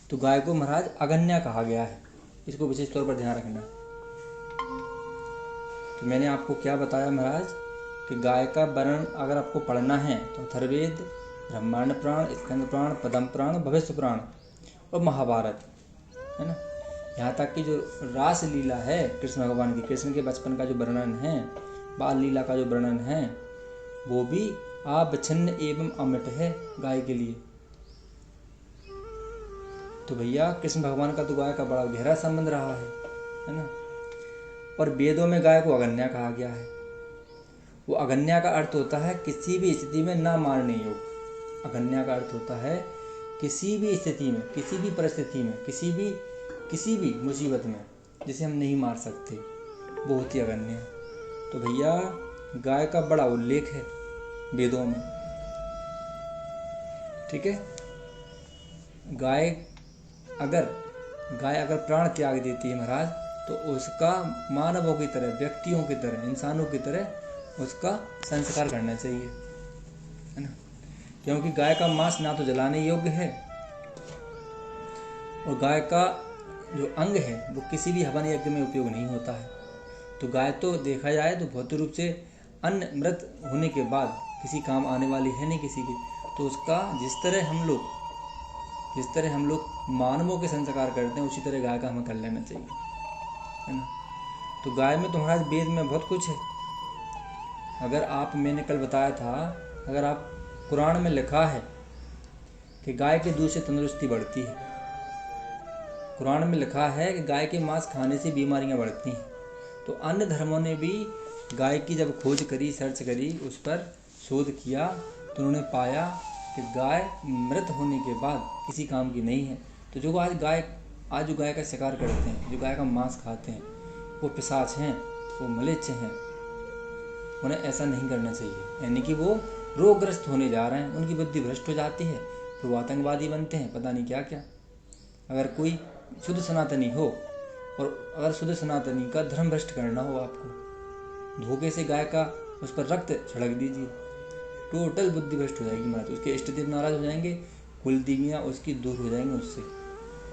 तो गाय को महाराज अगन्या कहा गया है, इसको विशेष तौर पर ध्यान रखना। तो मैंने आपको क्या बताया महाराज कि गाय का वर्णन अगर आपको पढ़ना है तो अथर्ववेद, ब्रह्मांड पुराण, स्कंद पुराण, पद्म पुराण, भविष्य पुराण और महाभारत, है ना। यहाँ तक कि जो रास लीला है कृष्ण भगवान की, कृष्ण के बचपन का जो वर्णन है, बाल लीला का जो वर्णन है, वो भी अविच्छिन्न एवं अमिट है गाय के लिए। तो भैया कृष्ण भगवान का तो गाय का बड़ा गहरा संबंध रहा है ना। और वेदों में गाय को अगन्या कहा गया है। वो अगन्या का अर्थ होता है किसी भी स्थिति में ना मारने योग्य। अगन्या का अर्थ होता है किसी भी स्थिति में, किसी भी परिस्थिति में, किसी भी मुसीबत में जिसे हम नहीं मार सकते, वो होती अगन्या। तो भैया गाय का बड़ा उल्लेख है वेदों में, ठीक है। गाय अगर प्राण त्याग देती है महाराज, तो उसका मानवों की तरह, व्यक्तियों की तरह, इंसानों की तरह उसका संस्कार करना चाहिए, है ना। क्योंकि गाय का मांस ना तो जलाने योग्य है, और गाय का जो अंग है वो किसी भी हवन यज्ञ में उपयोग नहीं होता है। तो गाय तो देखा जाए तो भौतिक रूप से अन्न मृत होने के बाद किसी काम आने वाली है नहीं किसी की। तो उसका जिस तरह हम लोग मानवों के संस्कार करते हैं, उसी तरह गाय का हमें कर लेना चाहिए, है ना। तो गाय में तो महाराज वेद में बहुत कुछ है। मैंने कल बताया था, अगर आप कुरान में लिखा है कि गाय के दूध से तंदुरुस्ती बढ़ती है, कुरान में लिखा है कि गाय के मांस खाने से बीमारियां बढ़ती हैं, तो अन्य धर्मों ने भी गाय की जब खोज करी, सर्च करी, उस पर शोध किया, तो उन्होंने पाया कि गाय मृत होने के बाद किसी काम की नहीं है। तो जो गाय का शिकार करते हैं, जो गाय का मांस खाते हैं, वो पिशाच हैं, वो मलेच्छ हैं। उन्हें ऐसा नहीं करना चाहिए, यानी कि वो रोगग्रस्त होने जा रहे हैं, उनकी बुद्धि भ्रष्ट हो जाती है, फिर वो आतंकवादी बनते हैं, पता नहीं क्या क्या। अगर कोई शुद्ध सनातनी हो, और अगर शुद्ध सनातनी का धर्म भ्रष्ट करना हो आपको, धोखे से गाय का उस पर रक्त छिड़क दीजिए, टोटल बुद्धि भ्रष्ट हो जाएगी महाराज। उसके इष्ट देव नाराज हो जाएंगे, कुल देवियाँ उसकी दूर हो जाएंगी उससे,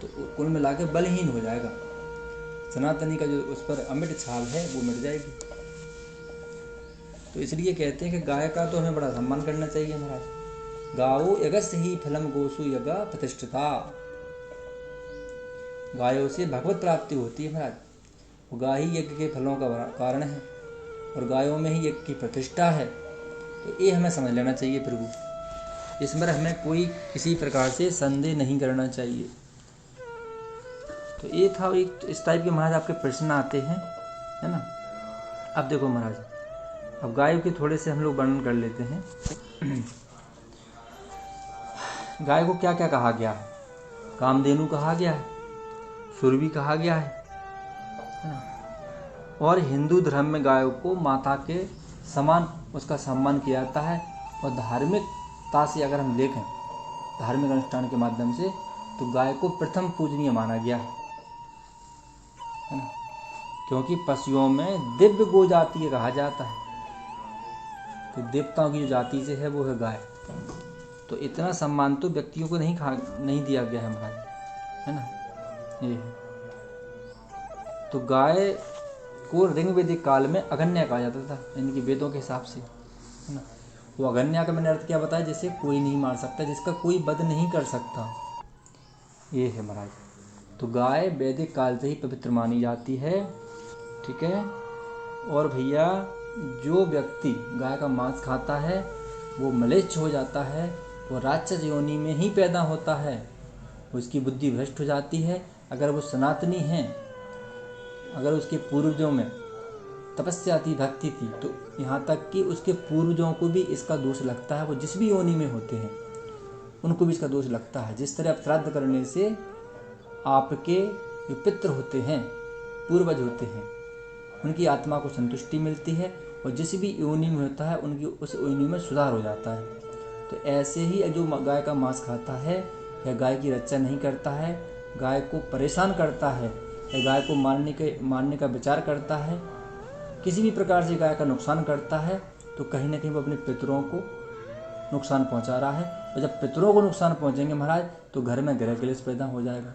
तो कुल मिला के बलहीन हो जाएगा। सनातनी का जो उस पर अमिट छाल है वो मिट जाएगी। तो इसलिए कहते हैं कि गाय का तो हमें बड़ा सम्मान करना चाहिए महाराज। गावो यगस्य ही फलम गोसु यगा प्रतिष्ठिता। गायों से भगवत प्राप्ति होती है महाराज। वो गाय ही यज्ञ के फलों का कारण है, और गायों में ही यज्ञ की प्रतिष्ठा है। तो ये हमें समझ लेना चाहिए प्रभु, इसमें हमें कोई किसी प्रकार से संदेह नहीं करना चाहिए। तो ये था, एक इस टाइप के महाराज आपके प्रश्न आते हैं, है ना। अब देखो महाराज, अब गाय के थोड़े से हम लोग वर्णन कर लेते हैं। गाय को क्या क्या कहा गया है? कामधेनु कहा गया है, सुरभि कहा गया है ना। और हिंदू धर्म में गायों को माता के समान उसका सम्मान किया जाता है। और धार्मिकता से अगर हम देखें, धार्मिक अनुष्ठान के माध्यम से, तो गाय को प्रथम पूजनीय माना गया है ना। क्योंकि पशुओं में दिव्य गो जाति कहा जाता है, तो देवताओं की जो जाति से है वो है गाय। तो इतना सम्मान तो व्यक्तियों को नहीं दिया गया है महाराज, है ना। ये है। तो गाय को ऋग्वेदिक काल में अगन्या कहा जाता था, यानी कि वेदों के हिसाब से, है ना। वो अगन्या का मैंने अर्थ क्या बताया, जिसे कोई नहीं मार सकता, जिसका कोई वध नहीं कर सकता, ये है महाराज। तो गाय वैदिक काल से ही पवित्र मानी जाती है, ठीक है। और भैया जो व्यक्ति गाय का मांस खाता है वो मलेच्छ हो जाता है, वो राक्षस योनि में ही पैदा होता है, उसकी बुद्धि भ्रष्ट हो जाती है। अगर वो सनातनी हैं, अगर उसके पूर्वजों में तपस्या थी, भक्ति थी, तो यहाँ तक कि उसके पूर्वजों को भी इसका दोष लगता है। वो जिस भी योनि में होते हैं उनको भी इसका दोष लगता है। जिस तरह श्राद्ध करने से आपके जो पितृ होते हैं, पूर्वज होते हैं, उनकी आत्मा को संतुष्टि मिलती है, और जिस भी योनि में होता है उनकी उस योनि में सुधार हो जाता है। तो ऐसे ही जो गाय का मांस खाता है, या गाय की रक्षा नहीं करता है, गाय को परेशान करता है, या गाय को मारने का विचार करता है, किसी भी प्रकार से गाय का नुकसान करता है, तो कहीं ना कहीं वो अपने पितरों को नुकसान पहुंचा रहा है। और जब पितरों को नुकसान पहुंचेंगे महाराज तो घर में गृह क्लेश पैदा हो जाएगा,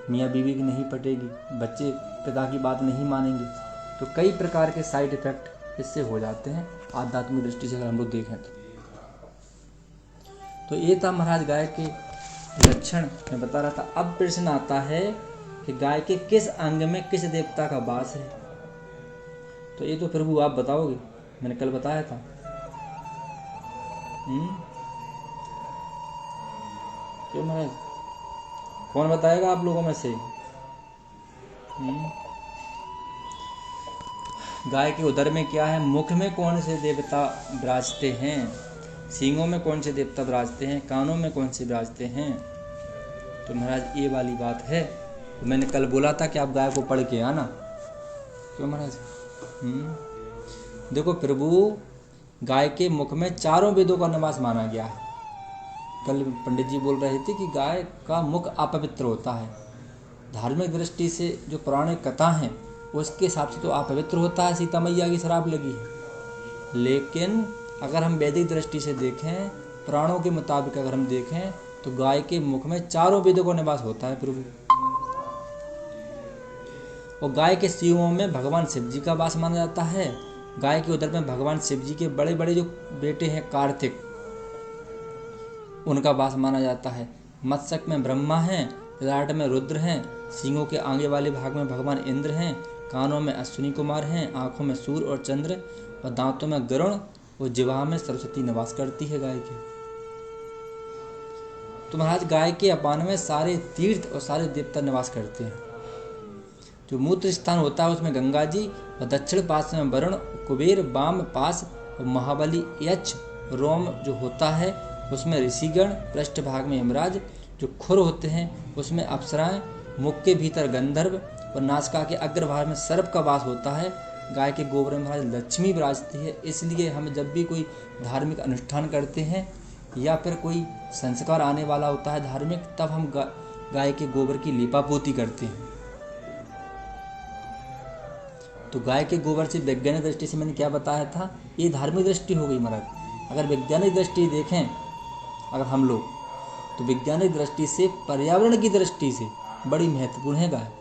मियाँ बीवी की नहीं पटेगी, बच्चे पिता की बात नहीं मानेंगे। तो कई प्रकार के साइड इफेक्ट इससे हो जाते हैं आध्यात्मिक दृष्टि से अगर हम लोग देखें तो ये था महाराज गाय के लक्षण मैं बता रहा था। अब प्रश्न आता है कि गाय के किस अंग में किस देवता का वास है। तो ये तो प्रभु आप बताओगे, मैंने कल बताया था। क्यों महाराज, कौन बताएगा आप लोगों में से? गाय के उदर में क्या है, मुख में कौन से देवता विराजते हैं, सींगों में कौन से देवता विराजते हैं, कानों में कौन से विराजते हैं। तो महाराज ये वाली बात है। तो मैंने कल बोला था कि आप गाय को पढ़ के आना। क्यों महाराज? देखो प्रभु, गाय के मुख में चारों वेदों का निवास माना गया है। कल पंडित जी बोल रहे थे कि गाय का मुख अपवित्र होता है। धार्मिक दृष्टि से जो पौराणिक कथा हैं उसके हिसाब से तो अपवित्र होता है, सीता मैया की श्राप लगी है। लेकिन अगर हम वैदिक दृष्टि से देखें, पुराणों के मुताबिक अगर हम देखें तो गाय के मुख में चारों वेदों का निवास होता है प्रभु। और गाय के सींगों में भगवान शिव जी का वास माना जाता है। गाय के उदर में भगवान शिव जी के बड़े बड़े जो बेटे हैं कार्तिक, उनका वास माना जाता है। मत्स्यक में ब्रह्मा हैं, ललाट में रुद्र हैं, सींगों के आगे वाले भाग में भगवान इंद्र हैं, कानों में अश्विनी कुमार हैं, आंखों में सूर्य और चंद्र और दांतों में गरुण और जिह्वा में सरस्वती निवास करती है गाय के। तो महाराज गाय के अपान में सारे तीर्थ और सारे देवता निवास करते हैं। जो मूत्र स्थान होता है उसमें गंगा जी और दक्षिण पास में वरुण, कुबेर, वाम पास और महाबली यक्ष, रोम जो होता है उसमें ऋषिगण, पृष्ठ भाग में यमराज, जो खुर होते हैं उसमें अप्सराएं, मुख के भीतर गंधर्व और नासिका के अग्रभाग में सर्प का वास होता है। गाय के गोबर में महाराज लक्ष्मी विराजती है। इसलिए हम जब भी कोई धार्मिक अनुष्ठान करते हैं या फिर कोई संस्कार आने वाला होता है धार्मिक, तब हम गाय के गोबर की लीपापोती करते हैं। तो गाय के गोबर से वैज्ञानिक दृष्टि से मैंने क्या बताया था, ये धार्मिक दृष्टि हो गई महाराज। अगर वैज्ञानिक दृष्टि देखें अगर हम लोग, तो वैज्ञानिक दृष्टि से पर्यावरण की दृष्टि से बड़ी महत्वपूर्ण है गाय।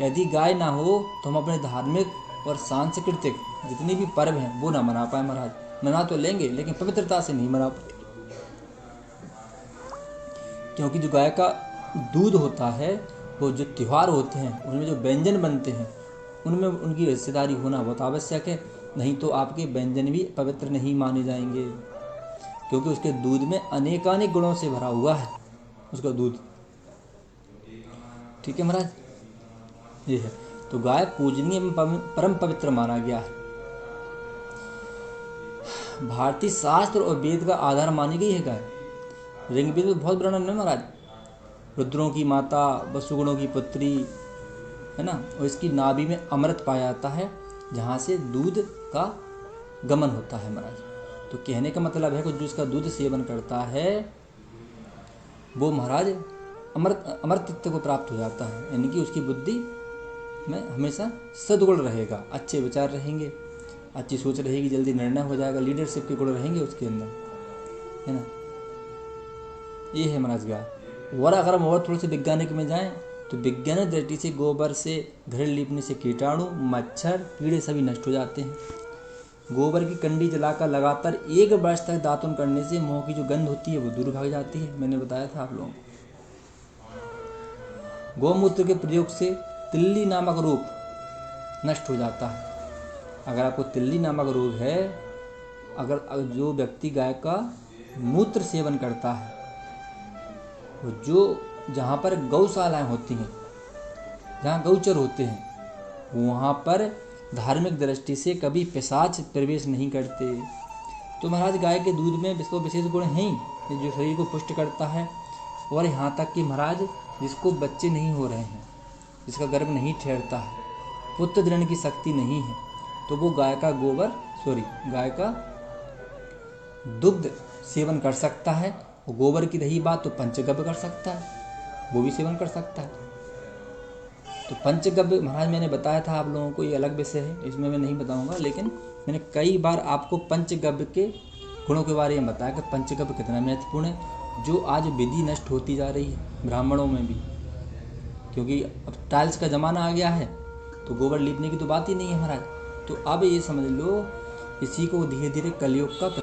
यदि गाय ना हो तो हम अपने धार्मिक और सांस्कृतिक जितने भी पर्व हैं वो ना मना पाए महाराज। मना तो लेंगे लेकिन पवित्रता से नहीं मना पाए, क्योंकि जो गाय का दूध होता है, वो जो त्योहार होते हैं उनमें जो व्यंजन बनते हैं उनमें उनकी हिस्सेदारी होना बहुत आवश्यक है। नहीं तो आपके व्यंजन भी पवित्र नहीं माने जाएंगे, क्योंकि उसके दूध में अनेकानेक गुणों से भरा हुआ है उसका दूध। ठीक है महाराज, ये है। तो गाय पूजनीय एवं परम पवित्र माना गया है। भारतीय शास्त्र और वेद का आधार मानी गई है गाय। ऋग्वेद में बहुत वर्णन है महाराज, रुद्रों की माता, वसुगुणों की पुत्री, है ना। और इसकी नाभि में अमृत पाया जाता है जहाँ से दूध का गमन होता है महाराज। तो कहने का मतलब है कि जो इसका दूध सेवन करता है वो महाराज अमृतत्व को प्राप्त हो जाता है, यानी कि उसकी बुद्धि में हमेशा सद्गुण रहेगा, अच्छे विचार रहेंगे, अच्छी सोच रहेगी, जल्दी निर्णय हो जाएगा, लीडरशिप के गुण रहेंगे उसके अंदर, है ना। ये है महाराज गाय। और अगर हम और थोड़े से वैज्ञानिक में जाएं तो वैज्ञानिक दृष्टि से गोबर से घर लीपने से कीटाणु, मच्छर, कीड़े सभी नष्ट हो जाते हैं। गोबर की कंडी जलाकर लगातार 1 वर्ष तक दातुन करने से मुंह की जो गंध होती है वो दूर भाग जाती है, मैंने बताया था आप लोगों को। गौमूत्र के प्रयोग से तिल्ली नामक रोग नष्ट हो जाता है। अगर आपको तिल्ली नामक रोग है, अगर जो व्यक्ति गाय का मूत्र सेवन करता है, वो जो जहाँ पर गौशालाएं होती हैं, जहाँ गौचर होते हैं, वहाँ पर धार्मिक दृष्टि से कभी पिशाच प्रवेश नहीं करते। तो महाराज गाय के दूध में विशेष गुण हैं जो शरीर को पुष्ट करता है। और यहाँ तक कि महाराज जिसको बच्चे नहीं हो रहे हैं, जिसका गर्भ नहीं ठहरता है, पुत्र जन्म की शक्ति नहीं है, तो वो गाय का दुग्ध सेवन कर सकता है। और गोबर की रही बात तो पंचगव्य कर सकता है, वो भी सेवन कर सकता है। तो पंचगव्य महाराज मैंने बताया था आप लोगों को, ये अलग विषय है, इसमें मैं नहीं बताऊंगा, लेकिन मैंने कई बार आपको पंचगव्य के गुणों के बारे में बताया कि पंचगव्य कितना महत्वपूर्ण है, जो आज विधि नष्ट होती जा रही है ब्राह्मणों में भी, क्योंकि अब टाइल्स का ज़माना आ गया है तो गोबर लीपने की तो बात ही नहीं है महाराज। तो अब ये समझ लो इसी को धीरे धीरे कलयुग का